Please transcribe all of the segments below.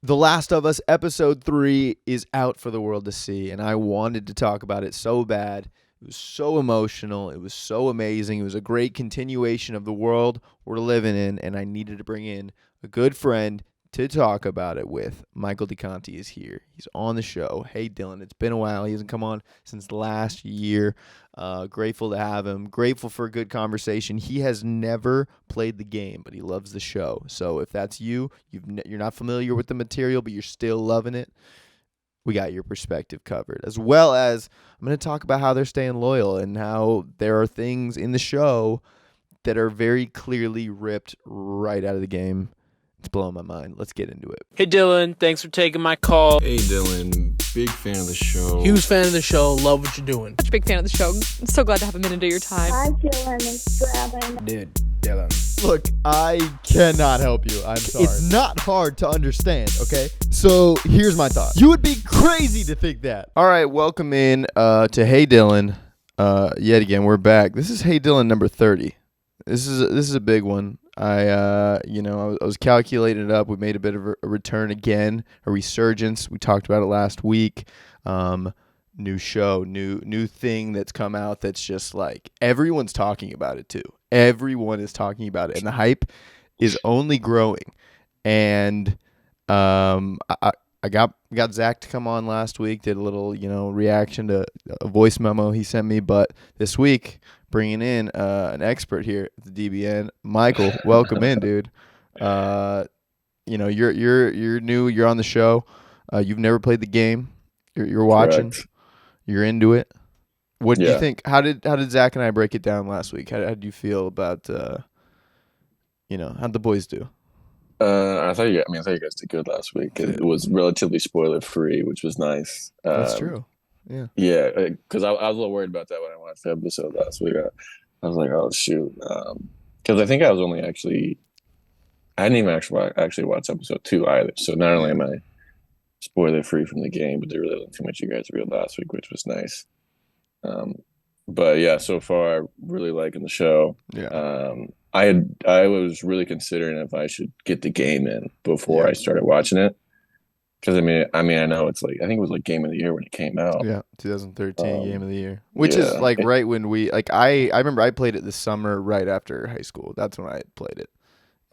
The Last of Us Episode 3 is out for the world to see, and I wanted to talk about it so bad. It was so emotional. It was so amazing. It was a great continuation of the world we're living in, and I needed to bring in a good friend to talk about it with. Michael DeConti is here. He's on the show. Hey, Dylan, it's been a while. He hasn't come on since last year. Grateful to have him. Grateful for a good conversation. He has never played the game, but he loves the show. So if that's you, you're not familiar with the material, but you're still loving it, we got your perspective covered. As well as I'm going to talk about how they're staying loyal and how there are things in the show that are very clearly ripped right out of the game. It's blowing my mind. Let's get into it. Hey Dylan, thanks for taking my call. Hey Dylan, big fan of the show. Huge fan of the show. Love what you're doing. Such a big fan of the show. I'm so glad to have a minute of your time. Hi, Dylan. It's Gavin. Dude, Dylan. Look, I cannot help you. I'm sorry. It's not hard to understand, okay? So here's my thought. You would be crazy to think that. All right, welcome in to Hey Dylan. Yet again, we're back. This is Hey Dylan number 30. This is a big one. I was calculating it up. We made a bit of a return again, a resurgence. We talked about it last week. New show, new thing that's come out that's just like everyone's talking about it too. Everyone is talking about it, and the hype is only growing. And I got Zach to come on last week. Did a little reaction to a voice memo he sent me, but this week bringing in an expert here at the DBN, Michael. Welcome in, dude. You're new. You're on the show. You've never played the game. You're watching. Correct. You're into it. What do Yeah. you think? How did Zach and I break it down last week? How did you feel about how'd the boys do? I thought you guys did good last week. It was relatively spoiler free, which was nice. That's true. Yeah. Yeah, because I was a little worried about that when I watched the episode last week. I was like, oh shoot, because I think I hadn't even actually watched episode 2 either. So not only am I spoiler free from the game, but there really wasn't too much you guys revealed last week, which was nice. But yeah, so far really liking the show. Yeah. I was really considering if I should get the game in before I started watching it, because I know it's like, I think it was like Game of the Year when it came out. Yeah, 2013 Game of the Year, which is like right when we I remember I played it this summer right after high school. That's when I played it.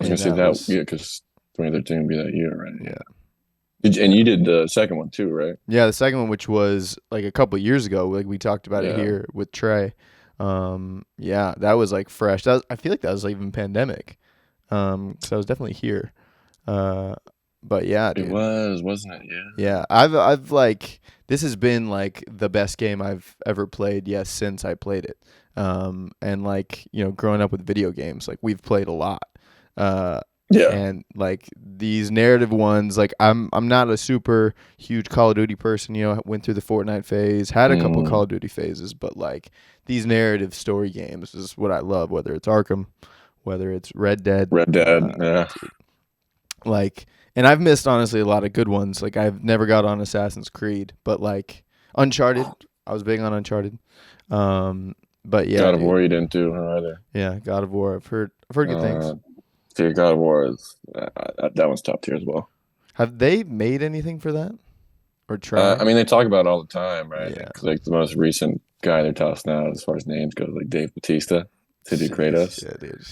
I was gonna say because 2013 would be that year, right? Yeah. And you did the second one too, right? Yeah, the second one, which was like a couple years ago, like we talked about it here with Trey. Yeah, that was like fresh. I feel like that was like even pandemic. So I was definitely here. But yeah, dude. It was, wasn't it? Yeah. Yeah, I've like, this has been like the best game I've ever played. Yes, since I played it. And like growing up with video games, like we've played a lot. Yeah. And like these narrative ones, like I'm not a super huge Call of Duty person. I went through the Fortnite phase, had a couple Call of Duty phases, but like these narrative story games is what I love. Whether it's Arkham, whether it's Red Dead. Yeah. Like, and I've missed honestly a lot of good ones. Like I've never got on Assassin's Creed, but like Uncharted, I was big on Uncharted. But yeah, God of War you didn't do either. Yeah, God of War. I've heard good things. See, God of War is that one's top tier as well. Have they made anything for that, or try? They talk about it all the time, right? Yeah. Like the most recent guy they're tossing out as far as names goes, like Dave Bautista to do Kratos. Yeah, dude.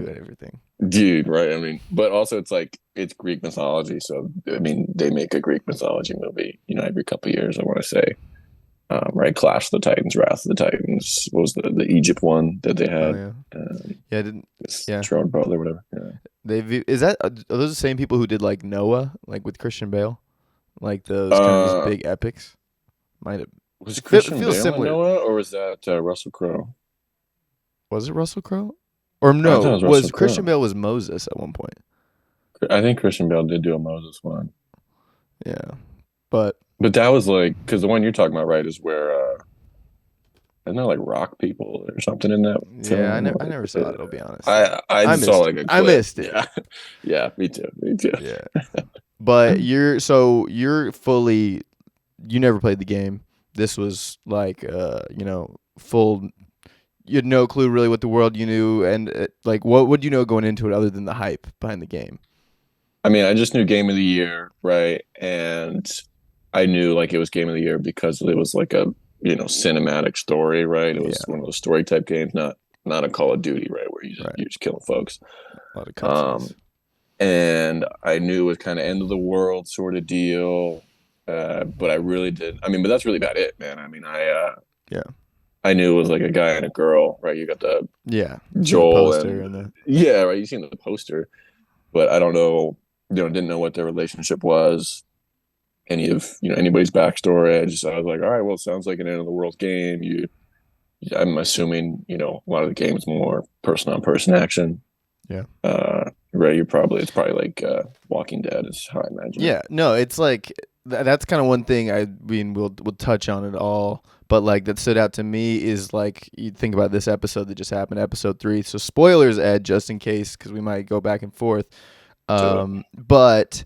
Do everything. Dude, right? But also it's like it's Greek mythology, so they make a Greek mythology movie, every couple of years. I want to say, right? Clash of the Titans, Wrath of the Titans. What was the Egypt one that they had? Oh, yeah. I didn't. Throne Brother, whatever. Yeah. Are those the same people who did like Noah, like with Christian Bale, like those kind of these big epics? Might have. Was Christian Bale similar. in Noah, or was that Russell Crowe? Was it Russell Crowe? Or no? Was Christian Bale Bale was Moses at one point? I think Christian Bale did do a Moses one. Yeah, but that was like, because the one you're talking about, right, is where isn't there like rock people or something in that film? Yeah, I never saw it. I'll be honest. I saw like a clip. I missed it. Yeah, me too. Yeah, but you're fully. You never played the game. This was like full. You had no clue really what the world you knew, and like what would you know going into it other than the hype behind the game? I mean, I just knew Game of the Year, right? And I knew like it was Game of the Year because it was like a cinematic story, right? It was one of those story type games, not a Call of Duty, right, where you're just killing folks. A lot of cutscenes. And I knew it was kind of end of the world sort of deal, but I really did. I mean, but that's really about it, man. I mean, I knew it was like a guy and a girl, right? You got the Joel the poster and right. You seen the poster, but I don't know. Didn't know what their relationship was, anybody's backstory. I was like, all right, well, it sounds like an end of the world game. I'm assuming a lot of the game's more person on person action. Yeah. Right. It's probably like Walking Dead is how I imagine. Yeah. No, it's like that's kind of one thing. I mean, we'll touch on it all, but like that stood out to me is like you think about this episode that just happened, episode 3. So spoilers, Ed, just in case, because we might go back and forth. But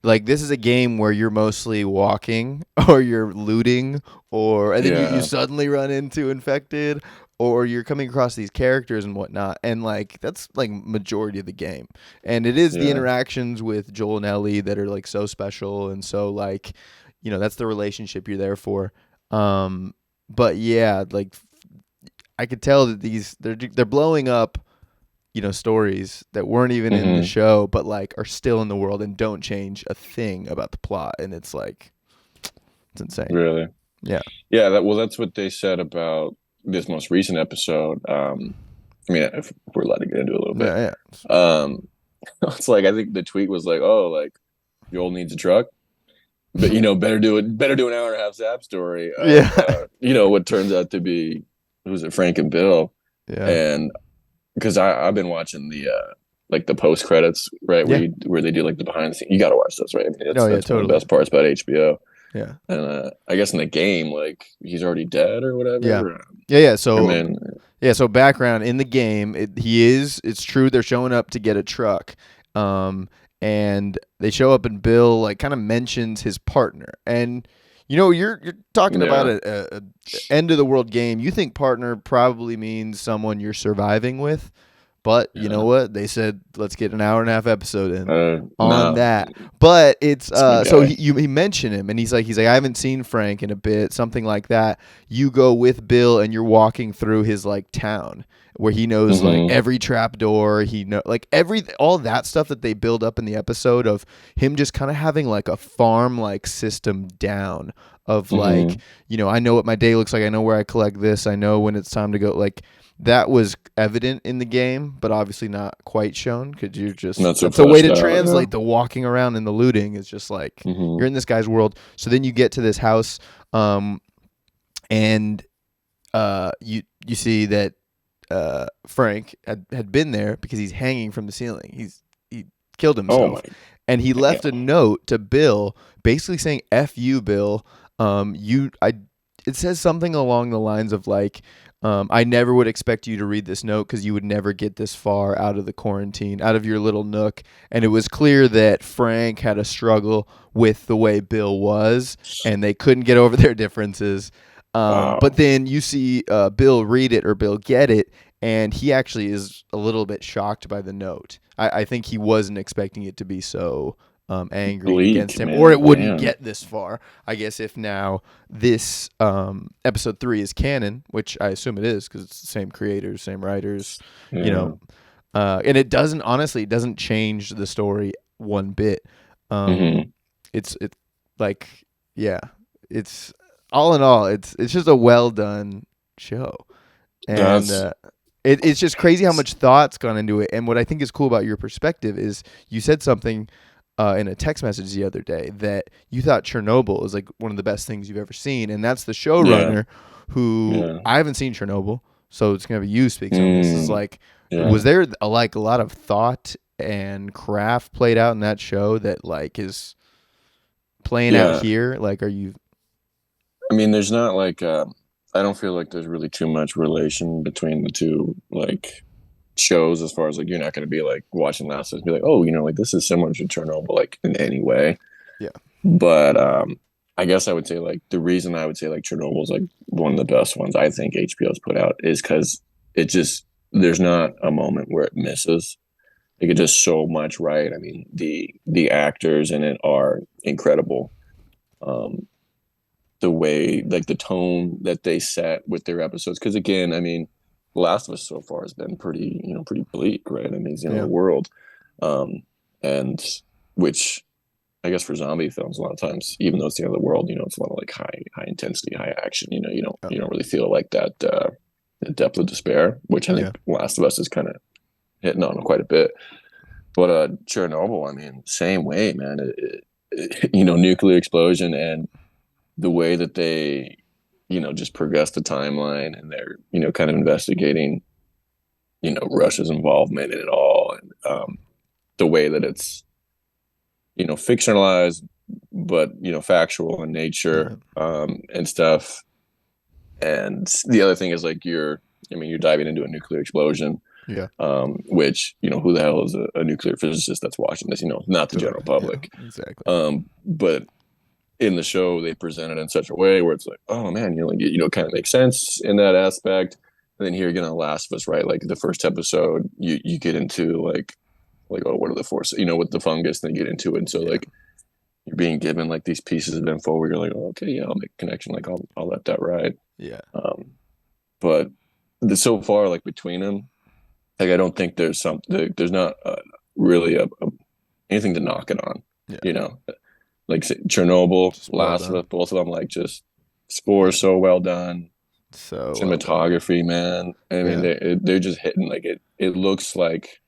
like this is a game where you're mostly walking or you're looting and then you suddenly run into infected or you're coming across these characters and whatnot. And like that's like majority of the game. And it is the interactions with Joel and Ellie that are like so special. And so like, that's the relationship you're there for. But yeah, like I could tell that they're blowing up stories that weren't even in the show, but like are still in the world and don't change a thing about the plot. And it's like, it's insane. Really? Yeah. Yeah. That's what they said about this most recent episode. I mean, if we're allowed to get into it a little bit. Yeah. It's like, I think the tweet was like, oh, like Joel needs a truck, but better do an hour and a half Zap story. What turns out to be, who's it? Frank and Bill. Yeah. And because I've been watching the like the post credits, right? Where they do like the behind the scenes. You got to watch those, right? I mean, that's totally one of the best parts about HBO. Yeah. And I guess in the game, like he's already dead or whatever. Yeah. So background in the game, it's true they're showing up to get a truck, and they show up and Bill like kind of mentions his partner, and you're talking about a end of the world game. You think partner probably means someone you're surviving with. But you know what? They said, let's get an hour and a half episode in on that. But it's so he mentioned him, and he's like, I haven't seen Frank in a bit, something like that. You go with Bill, and you're walking through his like town where he knows like every trap door. He know like all that stuff that they build up in the episode of him just kind of having like a farm like system down of like I know what my day looks like. I know where I collect this. I know when it's time to go. Like that was evident in the game, but obviously not quite shown because you're just that's a way to translate the walking around and the looting is just like you're in this guy's world. So then you get to this house, and you see that Frank had been there because he's hanging from the ceiling. He killed himself, and he left a note to Bill, basically saying "F you, Bill." It says something along the lines of like, I never would expect you to read this note because you would never get this far out of the quarantine, out of your little nook. And it was clear that Frank had a struggle with the way Bill was, and they couldn't get over their differences. But then you see Bill read it or Bill get it, and he actually is a little bit shocked by the note. I think he wasn't expecting it to be so angry against him, or it wouldn't get this far. I guess if now this episode 3 is canon, which I assume it is because it's the same creators, same writers, and it doesn't change the story one bit. It's all in all, it's just a well done show, and it's just crazy how much thought's gone into it. And what I think is cool about your perspective is you said something in a text message the other day that you thought Chernobyl is like one of the best things you've ever seen, and that's the showrunner who I haven't seen Chernobyl, so it's gonna be you speaking on this. Is like, was there a lot of thought and craft played out in that show that like is playing out here? Like, are you? I mean, there's not like I don't feel like there's really too much relation between the two like shows as far as like you're not going to be like watching Last of Us and be like, oh, like this is similar to Chernobyl like in any way. Yeah. But I guess I would say like the reason I would say like Chernobyl is like one of the best ones I think HBO's put out is because it just there's not a moment where it misses. they get just so much right. I mean, the actors in it are incredible. The way, like the tone that they set with their episodes, because again, I mean, Last of Us so far has been pretty, pretty bleak, right? I mean, it's the end of the world, and which I guess for zombie films, a lot of times, even though it's the end of the world, it's a lot of like high intensity, high action. You don't really feel like that the depth of despair, which I think Last of Us is kind of hitting on quite a bit. But Chernobyl, I mean, same way, man. Nuclear explosion and the way that they, just progress the timeline, and they're, kind of investigating, Russia's involvement in it all, and the way that it's, fictionalized, but factual in nature, and stuff. And the other thing is like you're diving into a nuclear explosion, which who the hell is a nuclear physicist that's watching this? Not the general public, exactly. But in the show, they present it in such a way where it's like, oh man, kind of makes sense in that aspect. And then here again on Last of Us, right? Like the first episode, you get into like, oh, what are the forces? With the fungus, then you get into it, and so like you're being given like these pieces of info where you're like, oh, okay, yeah, I'll make a connection. Like I'll let that ride. Yeah. But so far, like between them, like I don't think there's not really anything to knock it on. Like Chernobyl, Last of Us, both of them, like just score so well done. So cinematography, man. I mean, they're just hitting like it. It looks like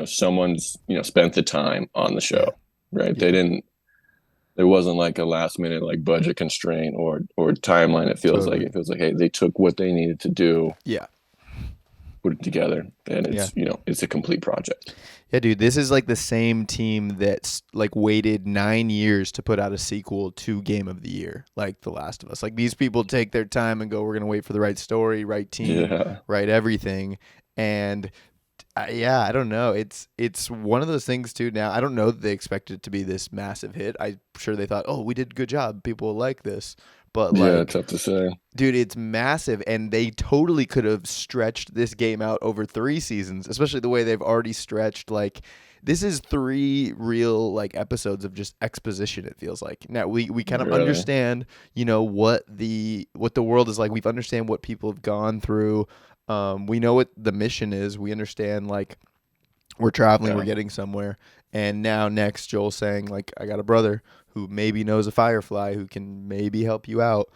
someone's spent the time on the show, right? There wasn't like a last minute like budget constraint or timeline. It feels like hey, they took what they needed to do, put it together, and it's it's a complete project. Yeah, dude, this is like the same team that's like waited 9 years to put out a sequel to Game of the Year, like The Last of Us. Like these people take their time and go, we're gonna wait for the right story, right team, right everything, and I don't know. It's one of those things too. Now I don't know that they expected it to be this massive hit. I'm sure they thought, oh, we did a good job, people will like this. But like, tough to say, dude, it's massive, and they totally could have stretched this game out over 3 seasons, especially the way they've already stretched. Like, this is 3 real like episodes of just exposition. It feels like now we kind of understand, what the world is like. We understand what people have gone through. We know what the mission is. We understand like we're traveling, we're getting somewhere, and now next Joel's saying like, I got a brother who maybe knows a firefly who can maybe help you out.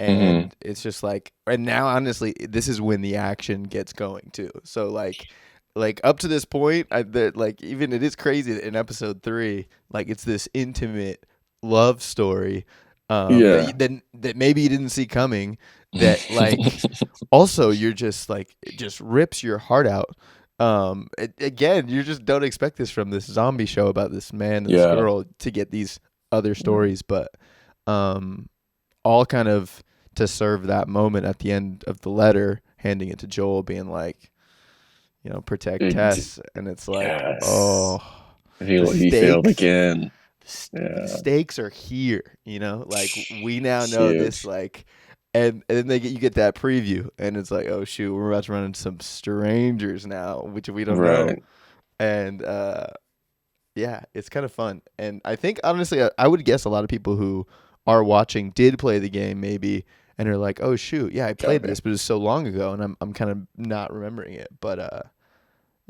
And it's just like, and now honestly, this is when the action gets going too. So like up to this point, even it is crazy that in episode 3, like it's this intimate love story that maybe you didn't see coming, that like also you're just like, it just rips your heart out. Again, you just don't expect this from this zombie show about this man and this girl to get these other stories, but all kind of to serve that moment at the end of the letter, handing it to Joel, being like, protect Tess, and it's like, oh, he failed again. The stakes are here, like we now know this, like, and then you get that preview, and it's like, oh shoot, we're about to run into some strangers now, which we don't know, and yeah, it's kind of fun. And I think, honestly, I would guess a lot of people who are watching did play the game maybe and are like, oh, shoot, yeah, I played this, but it was so long ago, and I'm kind of not remembering it. But,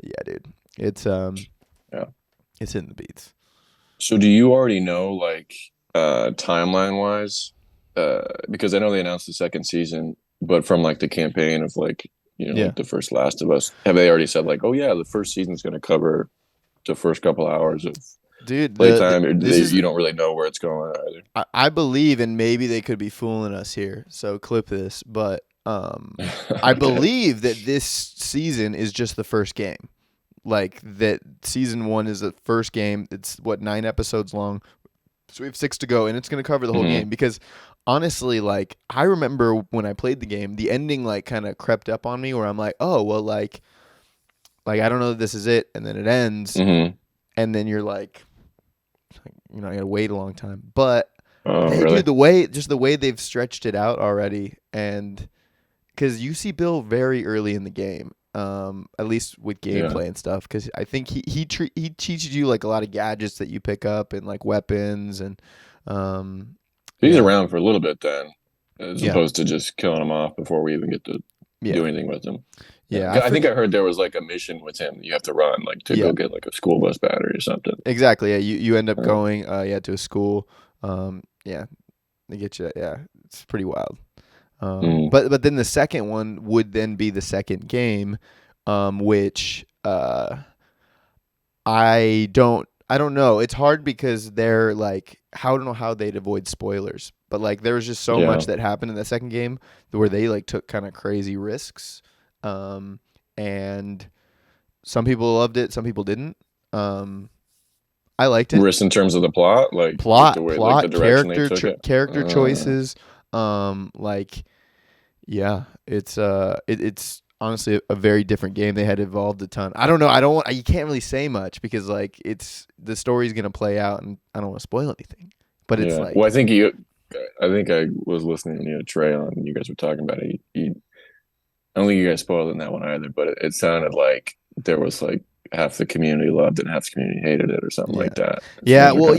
yeah, dude, it's it's in the beats. So do you already know, like, timeline-wise? Because I know they announced the second season, but from, like, the campaign of, like, like the first Last of Us, have they already said, like, oh, yeah, the first season's going to cover the first couple hours of playtime, you don't really know where it's going either. I believe, and maybe they could be fooling us here, so clip this, but I believe that this season is just the first game. Like, that season 1 is the first game. It's, 9 episodes long, so we have 6 to go, and it's going to cover the whole game, because honestly, like, I remember when I played the game, the ending, like, kind of crept up on me, where I'm like, oh, well, like I don't know that this is it, and then it ends, and then you're like, I gotta wait a long time. But dude, the way they've stretched it out already, and because you see Bill very early in the game, at least with gameplay and stuff, because I think he teaches you like a lot of gadgets that you pick up and like weapons and he's around for a little bit then, as opposed to just killing him off before we even get to do anything with him. Yeah, I think I heard there was like a mission with him you have to run, like to go get like a school bus battery or something. Exactly. Yeah, you end up going to a school. They get you. Yeah, it's pretty wild. But then the second one would then be the second game, which I don't know. It's hard because they're like, I don't know how they'd avoid spoilers, but like there was just so much that happened in the second game where they like took kind of crazy risks, and some people loved it, some people didn't. I liked it. Risks in terms of the plot, like the way, like the direction they took it. Character choices. It's honestly a very different game. They had evolved a ton. I don't know. You can't really say much because like the story's gonna play out, and I don't want to spoil anything. But it's like, well, I think I was listening to Trey on. You guys were talking about it. I don't think you guys spoiled it in that one either. But it sounded like there was like half the community loved it and half the community hated it or something like that. Yeah. Well,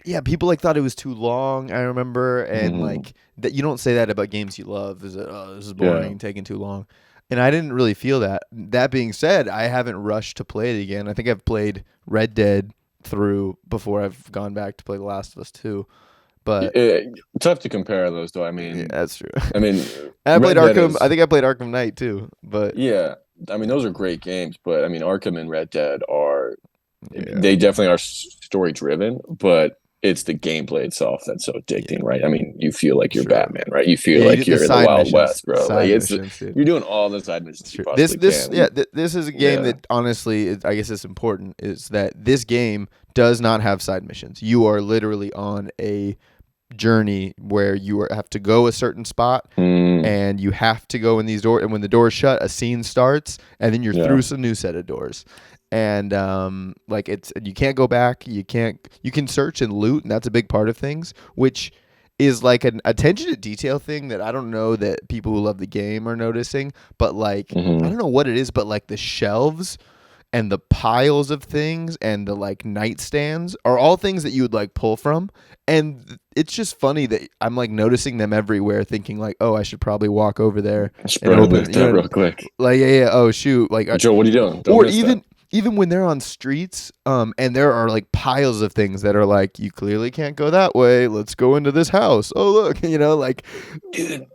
yeah. People like thought it was too long. I remember, and like that. You don't say that about games you love. Is it? Oh, this is boring, taking too long. And I didn't really feel that. That being said, I haven't rushed to play it again. I think I've played Red Dead through before I've gone back to play The Last of Us 2. But tough to compare those, though. I mean, that's true. I mean, I played Arkham. I think I played Arkham Knight too. But yeah, I mean, those are great games. But I mean, Arkham and Red Dead they definitely are story driven, but it's the gameplay itself that's so addicting, right? I mean, you feel like you're Batman, right? You feel like you're in the Wild West, bro. Like you're doing all the side missions. This is a game that honestly, I guess it's important, is that this game does not have side missions. You are literally on a journey where you have to go a certain spot and you have to go in these doors, and when the doors shut, a scene starts, and then you're through some new set of doors. And you can't go back. You can search and loot, and that's a big part of things, which is like an attention to detail thing that I don't know that people who love the game are noticing. But like I don't know what it is, but like the shelves and the piles of things and the like nightstands are all things that you would like pull from, and it's just funny that I'm like noticing them everywhere, thinking like, oh, I should probably walk over there and open real quick. Like oh shoot, like Joe, what are you doing? Or even when they're on streets, and there are like piles of things that are like, you clearly can't go that way. Let's go into this house. Oh, look, like, dude,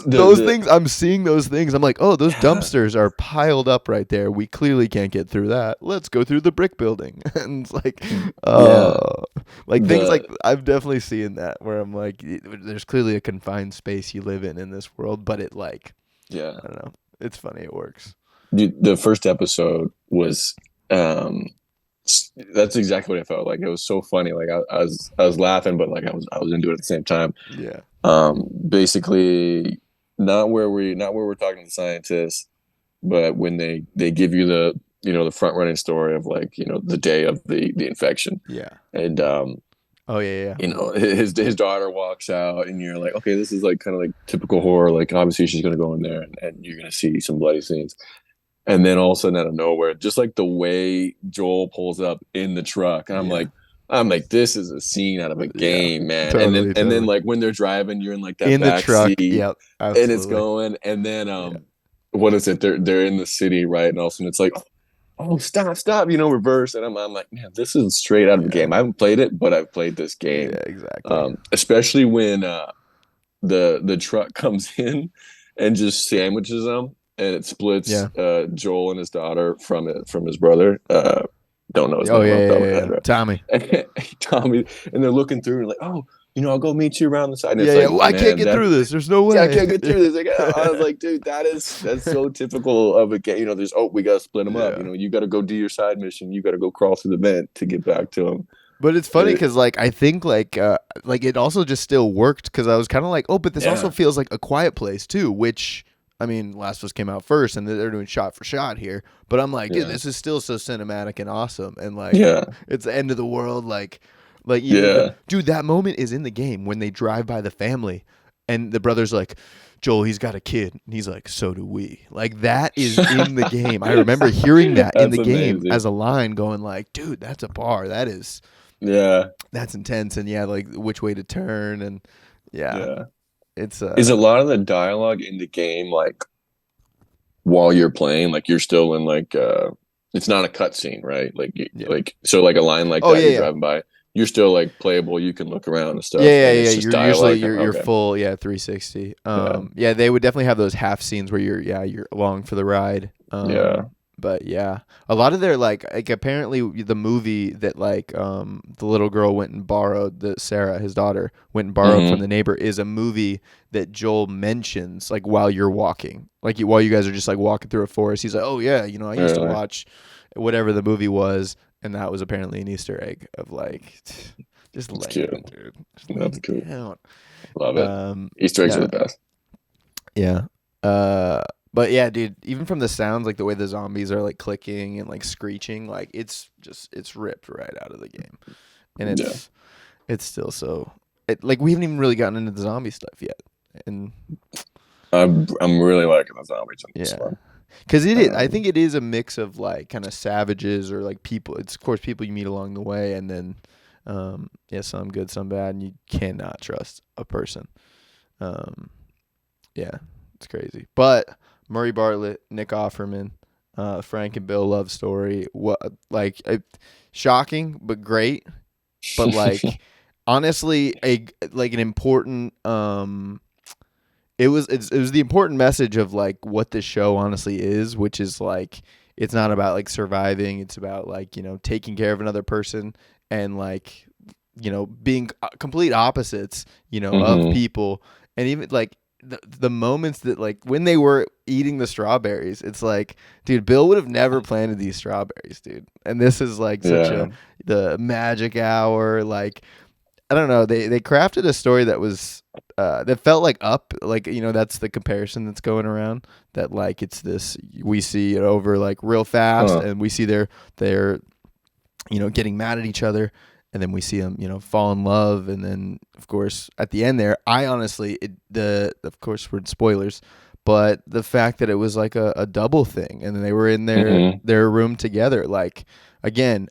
those things. I'm seeing those things. I'm like, oh, those dumpsters are piled up right there. We clearly can't get through that. Let's go through the brick building. And it's like, things like I've definitely seen that where I'm like, there's clearly a confined space you live in this world, but it like, I don't know. It's funny. It works. Dude, the first episode was that's exactly what I felt like. It was so funny. Like I was laughing, but like I was into it at the same time. Yeah. Basically, not where we're talking to scientists, but when they give you the front running story of like the day of the infection. Yeah. And his daughter walks out, and you're like, okay, this is like kind of like typical horror. Like obviously she's gonna go in there and you're gonna see some bloody scenes. And then all of a sudden, out of nowhere, just like the way Joel pulls up in the truck, and I'm like, this is a scene out of a game, man. Totally, and then like when they're driving, you're in like that back truck, seat, and it's going. And then what is it? They're in the city, right? And all of a sudden, it's like, oh, stop, reverse. And I'm like, man, this is straight out of a game. I haven't played it, but I've played this game. Yeah, exactly. Especially when the truck comes in and just sandwiches them. And it splits Joel and his daughter from his brother. Don't know his name. Right? Tommy. Tommy. And they're looking through and like, oh, I'll go meet you around the side. And well, I can't get through this. There's no way. I can't get through this. I was like, dude, that's so typical of a game. There's we gotta split them up. You gotta go do your side mission. You gotta go crawl through the vent to get back to him. But it's funny because like I think like it also just still worked because I was kind of like, oh, but this also feels like A Quiet Place too, which. I mean, Last of Us came out first, and they're doing shot for shot here. But I'm like, dude, this is still so cinematic and awesome, and like, it's the end of the world, dude. That moment is in the game when they drive by the family, and the brother's like, Joel, he's got a kid. And he's like, so do we. Like, that is in the game. I remember hearing that in the game amazing. as a line, going like, dude, that's a bar. That is, that's intense. And yeah, like which way to turn. And yeah. It's is a lot of the dialogue in the game like while you're playing, like you're still in like it's not a cutscene, right? Like like so like a line like that you're driving by, you're still like playable. You can look around and stuff. Yeah. It's just you're dialogue. usually you're full 360. Yeah, they would definitely have those half scenes where you're along for the ride. But yeah, a lot of their like apparently the movie that like the little girl went and borrowed, that Sarah, his daughter, went and borrowed from the neighbor, is a movie that Joel mentions like while you're walking, like while you guys are just like walking through a forest. He's like, oh yeah, you know, I used to watch whatever the movie was, and that was apparently an Easter egg of like just laying it, dude. That's cool. Down. Love it. Easter eggs are the best. Yeah. But yeah, dude, even from the sounds, like the way the zombies are like clicking and like screeching, like it's ripped right out of the game. And it's still so like we haven't even really gotten into the zombie stuff yet. And I'm really liking the zombies in this one. Cuz it is, I think it is a mix of like kind of savages or like people. It's of course people you meet along the way, and then some good, some bad, and you cannot trust a person. It's crazy. But Murray Bartlett, Nick Offerman, Frank and Bill love story. What shocking but great. But like honestly, an important. It was the important message of like what this show honestly is, which is like it's not about like surviving. It's about like, you know, taking care of another person and like, you know, being complete opposites, you know, of people. And even like the moments that like when they were eating the strawberries, it's like, dude, Bill would have never planted these strawberries, dude. And this is like such the magic hour. Like, I don't know. They crafted a story that was that felt like Up, like, you know, that's the comparison that's going around, that like it's this, we see it over like real fast and we see they're you know, getting mad at each other. And then we see them, you know, fall in love, and then of course at the end there, I honestly, of course we're in spoilers, but the fact that it was like a double thing, and then they were in their room together, like again,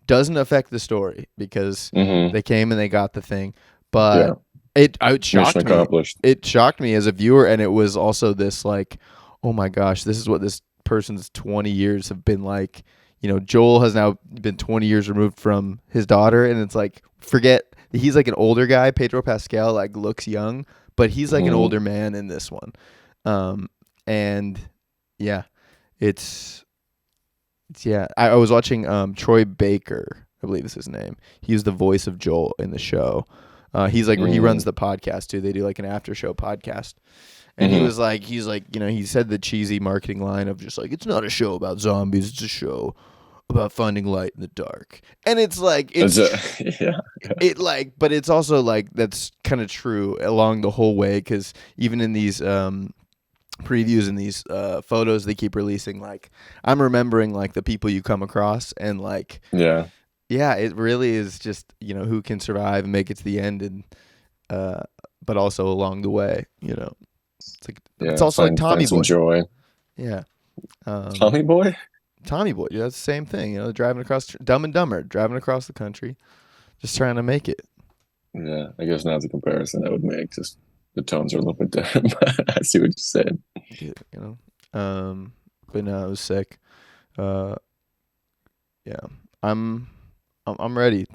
doesn't affect the story because they came and they got the thing, but it shocked me. Accomplished. It shocked me as a viewer, and it was also this like, oh my gosh, this is what this person's 20 years have been like. You know, Joel has now been 20 years removed from his daughter, and it's like, forget, he's like an older guy. Pedro Pascal like looks young, but he's like an older man in this one. And yeah, I was watching Troy Baker, I believe is his name. He's the voice of Joel in the show. He's like, he runs the podcast too. They do like an after show podcast. And he's like, you know, he said the cheesy marketing line of just like, it's not a show about zombies, it's a show about finding light in the dark. And it's like, but it's also like, that's kind of true along the whole way, because even in these previews and these photos they keep releasing, like I'm remembering like the people you come across, and like it really is just, you know, who can survive and make it to the end, and but also along the way, you know. It's like it's also like Tommy Boy. Joy. Yeah. Tommy Boy? Tommy Boy. Yeah, that's the same thing. You know, driving across Dumb and Dumber, driving across the country, just trying to make it. Yeah, I guess not the comparison I would make. Just the tones are a little bit different. But I see what you said. Yeah, you know. But no, it was sick. Yeah, I'm ready.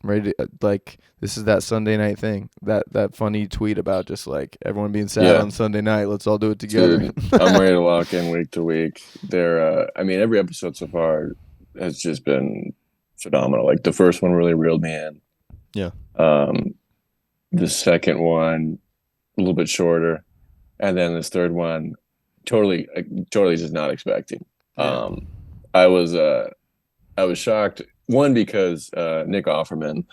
I'm ready to, like, this is that Sunday night thing. That funny tweet about just like everyone being sad on Sunday night. Let's all do it together. Dude, I'm ready to lock in week to week. I mean, every episode so far has just been phenomenal. Like the first one really reeled me in. Yeah. The second one a little bit shorter, and then this third one totally just not expecting. Yeah. I was shocked. One, because Nick Offerman,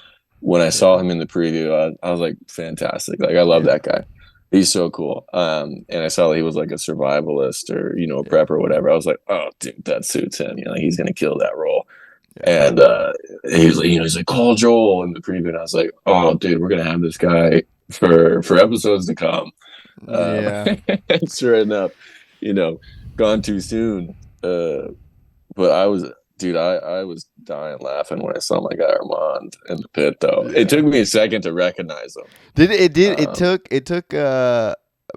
when I saw him in the preview, I was like, fantastic. Like, I love that guy. He's so cool. And I saw that he was like a survivalist or, you know, a prep or whatever. I was like, oh, dude, that suits him. You know, he's going to kill that role. Yeah. And he's like, call Joel in the preview. And I was like, oh, dude, we're going to have this guy for episodes to come. Yeah. Sure enough, gone too soon. But I was dying laughing when I saw my guy Armand in the pit. Though Yeah. it took me a second to recognize him. It took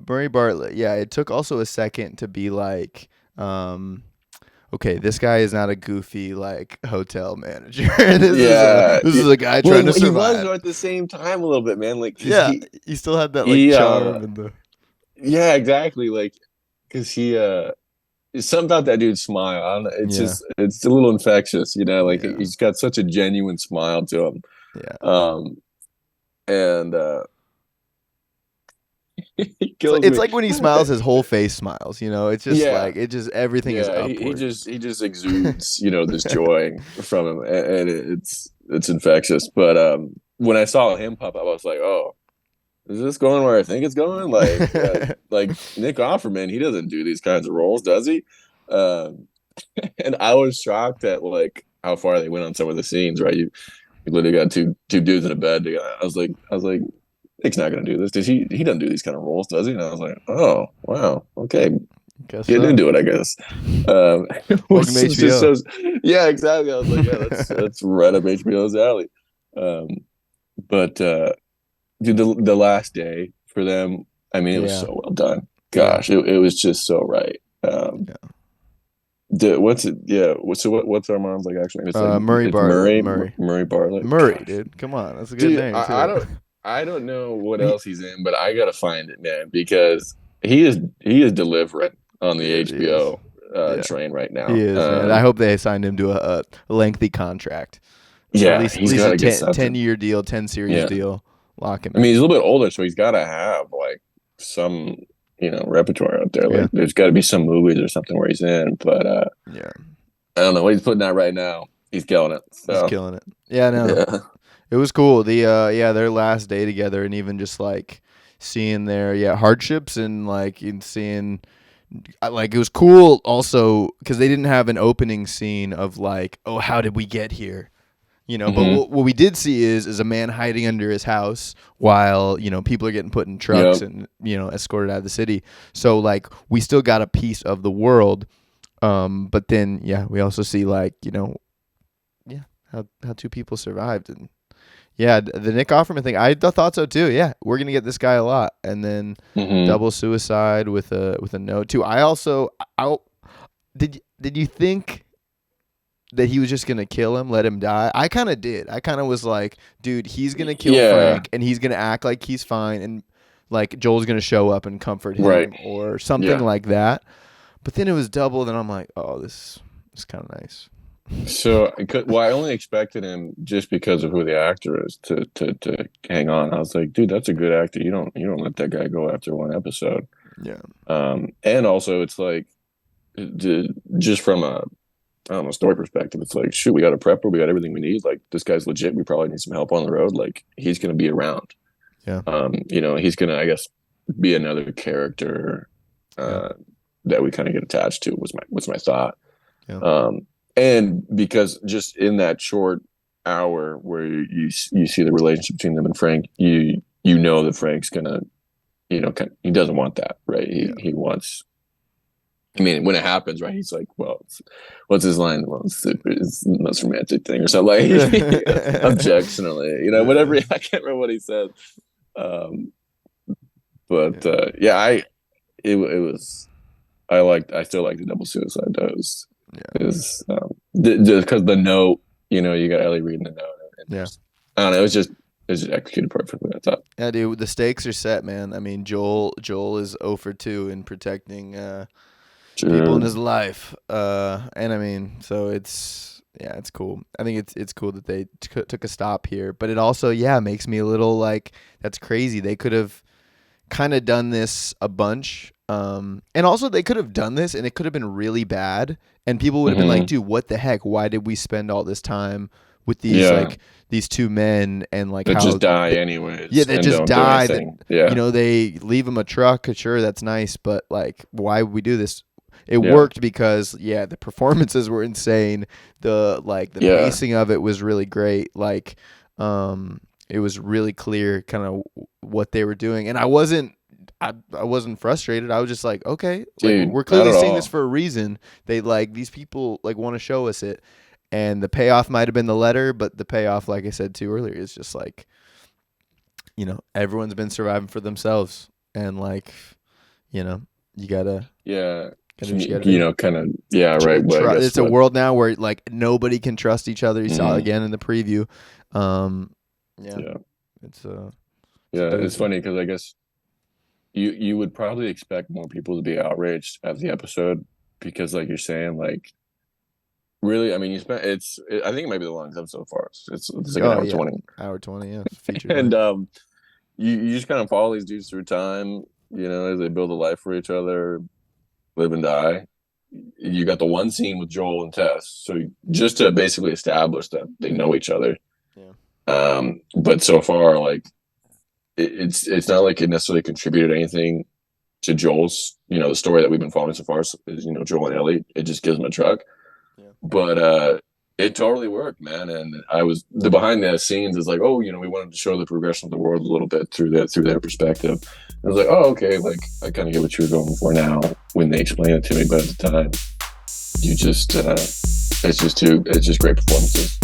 Murray Bartlett. Yeah, it took also a second to be like, okay, this guy is not a goofy like hotel manager. This is a guy trying to survive. He was at the same time a little bit, man. Like, he still had that like charm and the. Yeah, exactly. Like, because something about that dude's smile. I don't know, it's a little infectious, Like he's got such a genuine smile to him. Yeah. And it's like when he smiles, his whole face smiles. It's just everything is upward. He just exudes, this joy from him, and it's infectious. But when I saw him pop up, I was like, oh. Is this going where I think it's going? Like, like Nick Offerman, he doesn't do these kinds of roles, does he? And I was shocked at like how far they went on some of the scenes. Right, you literally got two dudes in a bed together. I was like, Nick's not gonna do this. He doesn't do these kind of roles, does he? And I was like, oh wow, okay, get into it, I guess. Welcome to HBO. Yeah, exactly. I was like, yeah, that's right up HBO's alley. But. Dude, the last day for them, I mean, it was so well done. Gosh, it was just so right. What's it? Yeah. So what's Armand's like actually? It's like, Murray Bartlett. Murray Bartlett. Murray, Gosh. Dude, come on, that's a good name. Too. I don't know what else he's in, but I gotta find it, man, because he is delivering on the HBO train right now. He is. Man. I hope they signed him to a lengthy contract. Yeah, at least a 10-year deal, 10 series deal. Lock him. I mean, he's a little bit older, so he's got to have like some, repertoire out there. Like, there's got to be some movies or something where he's in. But I don't know what he's putting out right now. He's killing it. So. He's killing it. Yeah, no, it was cool. Their last day together, and even just like seeing their hardships and like seeing. Like it was cool also because they didn't have an opening scene of like, oh, how did we get here? But what we did see is a man hiding under his house while, people are getting put in trucks and, escorted out of the city. So, like, we still got a piece of the world. But then, we also see, like, how two people survived. And, the Nick Offerman thing, I thought so, too. Yeah, we're going to get this guy a lot. And then double suicide with a note, too. Did you think that he was just going to kill him, let him die? I kind of did. I kind of was like, dude, he's going to kill Frank and he's going to act like he's fine and like Joel's going to show up and comfort him or something like that. But then it was double. Then I'm like, oh, this is kind of nice. So, I only expected him just because of who the actor is to hang on. I was like, dude, that's a good actor. You don't let that guy go after one episode. Yeah. And also it's like, just from a story perspective, it's like, shoot, we got a prepper, we got everything we need. Like, this guy's legit. We probably need some help on the road. Like, he's going to be around. Yeah. He's going to, I guess, be another character that we kind of get attached to was my thought. Yeah. And because just in that short hour where you see the relationship between them and Frank, you know that Frank's going to, he doesn't want that, right? He wants. I mean, when it happens, right, he's like, well, what's his line? Well, it's the most romantic thing or something. Like, objectionably, whatever. I can't remember what he said. I still like the double suicide dose. Because the note, you got Ellie reading the note. I don't know. It was just executed perfectly, I thought. Yeah, dude, the stakes are set, man. I mean, Joel is 0 for 2 in protecting people in his life, and I mean, so it's cool. I think it's cool that they took a stop here, but it also makes me a little like, that's crazy. They could have kind of done this a bunch, and also they could have done this and it could have been really bad, and people would have been like, dude, what the heck? Why did we spend all this time with these these two men and like that just die anyways? Yeah, they just die. They leave them a truck. Sure, that's nice, but like, why would we do this? It worked because the performances were insane. The pacing of it was really great. Like, it was really clear kind of what they were doing, and I wasn't frustrated. I was just like, okay, Dude, like, we're clearly not at seeing all. this for a reason. They like these people like want to show us it, and the payoff might have been the letter, but the payoff, like I said too earlier, is just like, you know, everyone's been surviving for themselves, and like, you know, you gotta Yeah. do what you gotta do. You know, kind of, yeah, right. But I guess It's a world now where like nobody can trust each other. You saw it Mhm. again in the preview. Yeah. It's Yeah, it's funny because I guess you would probably expect more people to be outraged at the episode because, like you're saying, like really, I mean, I think it might be the longest episode so far. It's like an hour 20. Hour 20, yeah. Featured And length. you just kind of follow these dudes through time, you know, as they build a life for each other, live and die. You got the one scene with Joel and Tess, so just to basically establish that they know each other. Yeah. But so far, like it's not like it necessarily contributed anything to Joel's, you know, the story that we've been following so far is, you know, Joel and Ellie. It just gives them a truck. Yeah. But it totally worked, man. And the behind the scenes is like, oh, you know, we wanted to show the progression of the world a little bit through their perspective. I was like, oh, okay, like I kind of get what you were going for now when they explain it to me, but at the time, you just it's just great performances.